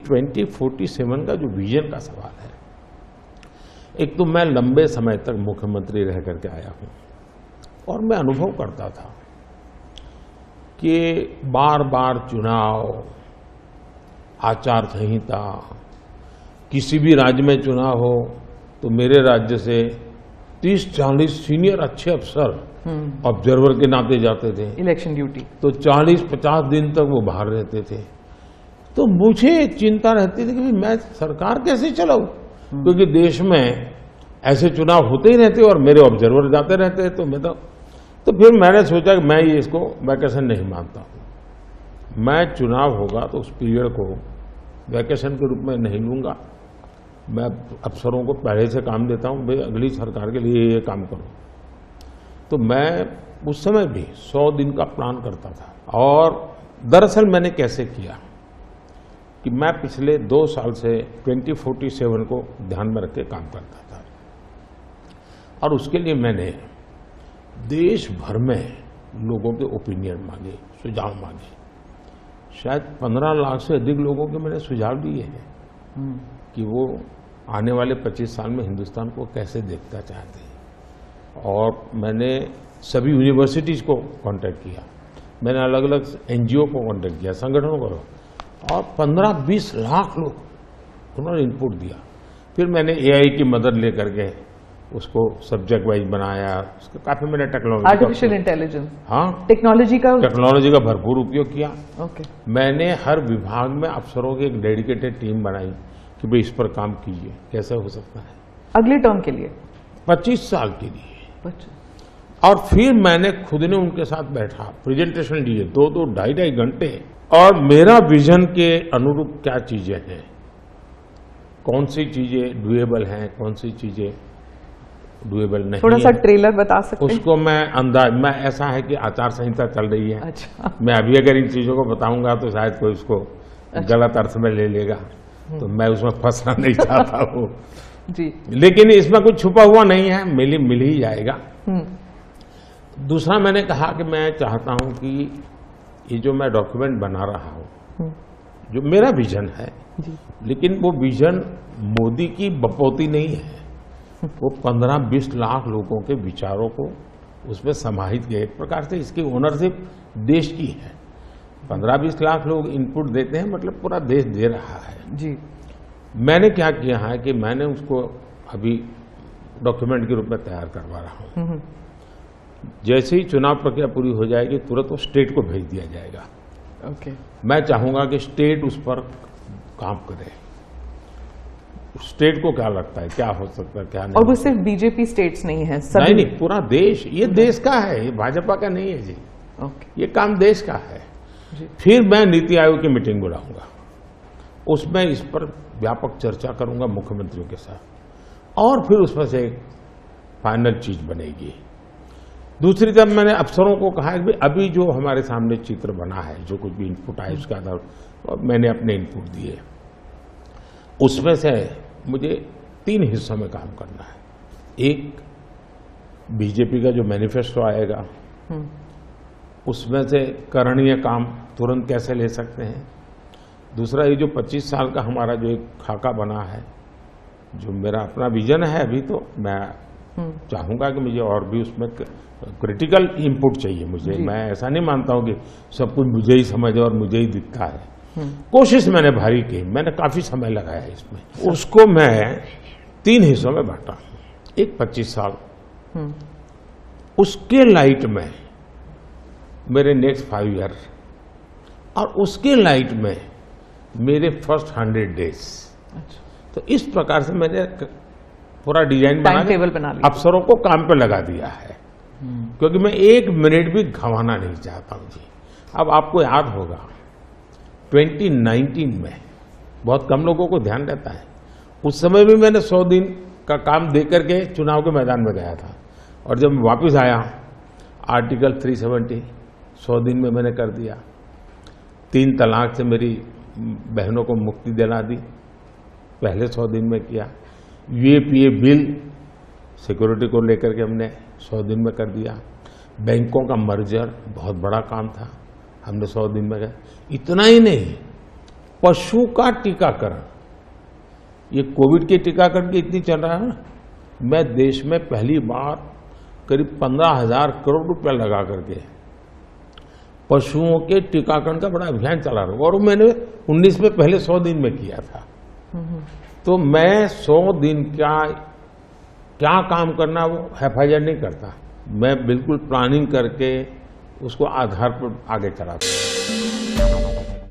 2047 का जो विजन का सवाल है, एक तो मैं लंबे समय तक मुख्यमंत्री रह करके आया हूं और मैं अनुभव करता था कि बार बार चुनाव, आचार संहिता, किसी भी राज्य में चुनाव हो तो मेरे राज्य से 30-40 सीनियर अच्छे अफसर ऑब्जर्वर के नाते जाते थे इलेक्शन ड्यूटी, तो 40-50 दिन तक वो बाहर रहते थे। तो मुझे चिंता रहती थी कि मैं सरकार कैसे चलाऊं, क्योंकि देश में ऐसे चुनाव होते ही रहते और मेरे ऑब्जर्वर जाते रहते। तो फिर मैंने सोचा कि मैं ये इसको वैकेशन नहीं मानता हूं। मैं चुनाव होगा तो उस पीरियड को वैकेशन के रूप में नहीं लूंगा। मैं अफसरों को पहले से काम देता हूं, भाई अगली सरकार के लिए ये काम करो। तो मैं उस समय भी 100 दिन का प्लान करता था। और दरअसल मैंने कैसे किया कि मैं पिछले 2 साल से 2047 को ध्यान में रख के काम करता था, और उसके लिए मैंने देश भर में लोगों के ओपिनियन मांगे, सुझाव मांगे। शायद 15 लाख से अधिक लोगों के मैंने सुझाव दिए हैं कि वो आने वाले 25 साल में हिंदुस्तान को कैसे देखना चाहते हैं। और मैंने सभी यूनिवर्सिटीज़ को कांटेक्ट किया, मैंने अलग अलग एनजीओ को कांटेक्ट किया, संगठनों को, और 15-20 लाख लोग उन्होंने इनपुट दिया। फिर मैंने एआई की मदद लेकर के उसको सब्जेक्ट वाइज बनाया। उसका काफी मैंने टेक्नोलॉजी, आर्टिफिशियल इंटेलिजेंस, हाँ, टेक्नोलॉजी का भरपूर उपयोग किया। ओके। मैंने हर विभाग में अफसरों की एक डेडिकेटेड टीम बनाई कि भाई इस पर काम कीजिए, कैसे हो सकता है अगले टर्म के लिए, 25 साल के लिए। और फिर मैंने खुद ने उनके साथ बैठा, प्रेजेंटेशन दिए 2-2, 2.5 घंटे, और मेरा विजन के अनुरूप क्या चीजें हैं, कौन सी चीजें डुएबल हैं, कौन सी चीजें डुएबल नहीं। थोड़ा सा ट्रेलर बता सकते हैं? उसको मैं ऐसा है कि आचार संहिता चल रही है। अच्छा। मैं अभी अगर इन चीजों को बताऊंगा तो शायद कोई उसको गलत अर्थ में ले लेगा, तो मैं उसमें फंसना नहीं चाहता हूँ जी। लेकिन इसमें कुछ छुपा हुआ नहीं है, मिल ही जाएगा। दूसरा मैंने कहा कि मैं चाहता हूं कि ये जो मैं डॉक्यूमेंट बना रहा हूं, जो मेरा विजन है जी, लेकिन वो विजन मोदी की बपौती नहीं है, वो 15-20 लाख लोगों के विचारों को उसमें समाहित किया। एक प्रकार से इसकी ओनरशिप देश की है। 15-20 लाख लोग इनपुट देते हैं, मतलब पूरा देश दे रहा है जी। मैंने क्या किया है कि मैंने उसको अभी डॉक्यूमेंट के रूप में तैयार करवा रहा हूं। जैसे ही चुनाव प्रक्रिया पूरी हो जाएगी तुरंत वो स्टेट को भेज दिया जाएगा। ओके। मैं चाहूंगा कि स्टेट उस पर काम करे। स्टेट को क्या लगता है, क्या हो सकता है, क्या नहीं। और वो सिर्फ बीजेपी स्टेट्स नहीं है, सभी नहीं, पूरा देश, ये देश का है, ये भाजपा का नहीं है जी। ओके। ये काम देश का है जी। फिर मैं नीति आयोग की मीटिंग बुलाऊंगा, उसमें इस पर व्यापक चर्चा करूंगा मुख्यमंत्रियों के साथ, और फिर उसमें से एक फाइनल चीज बनेगी। दूसरी तरफ मैंने अफसरों को कहा कि अभी जो हमारे सामने चित्र बना है, जो कुछ भी इनपुट आए उसके आधार पर मैंने अपने इनपुट दिए। उसमें से मुझे 3 हिस्सों में काम करना है। एक, बीजेपी का जो मैनिफेस्टो आएगा उसमें से करणीय काम तुरंत कैसे ले सकते हैं। दूसरा, ये जो 25 साल का हमारा जो एक खाका बना है, जो मेरा अपना विजन है, अभी तो मैं चाहूंगा कि मुझे और भी उसमें क्रिटिकल इनपुट चाहिए मुझे। मैं ऐसा नहीं मानता हूं कि सब कुछ मुझे ही समझ और मुझे ही दिखता है। कोशिश मैंने भारी की, मैंने काफी समय लगाया इसमें। उसको मैं 3 हिस्सों में बांटा। एक 25 साल, उसके लाइट में मेरे नेक्स्ट 5 ईयर, और उसके लाइट में मेरे फर्स्ट 100 डेज। तो इस प्रकार से मैंने पूरा डिजाइन बना अफसरों को काम पे लगा दिया है, क्योंकि मैं 1 मिनट भी गंवाना नहीं चाहता हूं जी। अब आपको याद होगा 2019 में बहुत कम लोगों को ध्यान रहता है, उस समय भी मैंने 100 दिन का काम दे करके चुनाव के मैदान में गया था, और जब वापस आया आर्टिकल 370 100 दिन में मैंने कर दिया। 3 तलाक से मेरी बहनों को मुक्ति दिला दी, पहले 100 दिन में किया। यूएपीए बिल सिक्योरिटी को लेकर के हमने 100 दिन में कर दिया। बैंकों का मर्जर बहुत बड़ा काम था, हमने 100 दिन में किया। इतना ही नहीं, पशु का टीकाकरण, ये कोविड के टीकाकरण की इतनी चल रहा है ना, मैं देश में पहली बार करीब 15,000 करोड़ रुपया लगा करके पशुओं के टीकाकरण का बड़ा अभियान चला रहा हूं, और मैंने 19 में पहले 100 दिन में किया था। तो मैं 100 दिन का क्या काम करना वो हैफाजत नहीं करता, मैं बिल्कुल प्लानिंग करके उसको आधार पर आगे चलाता हूं।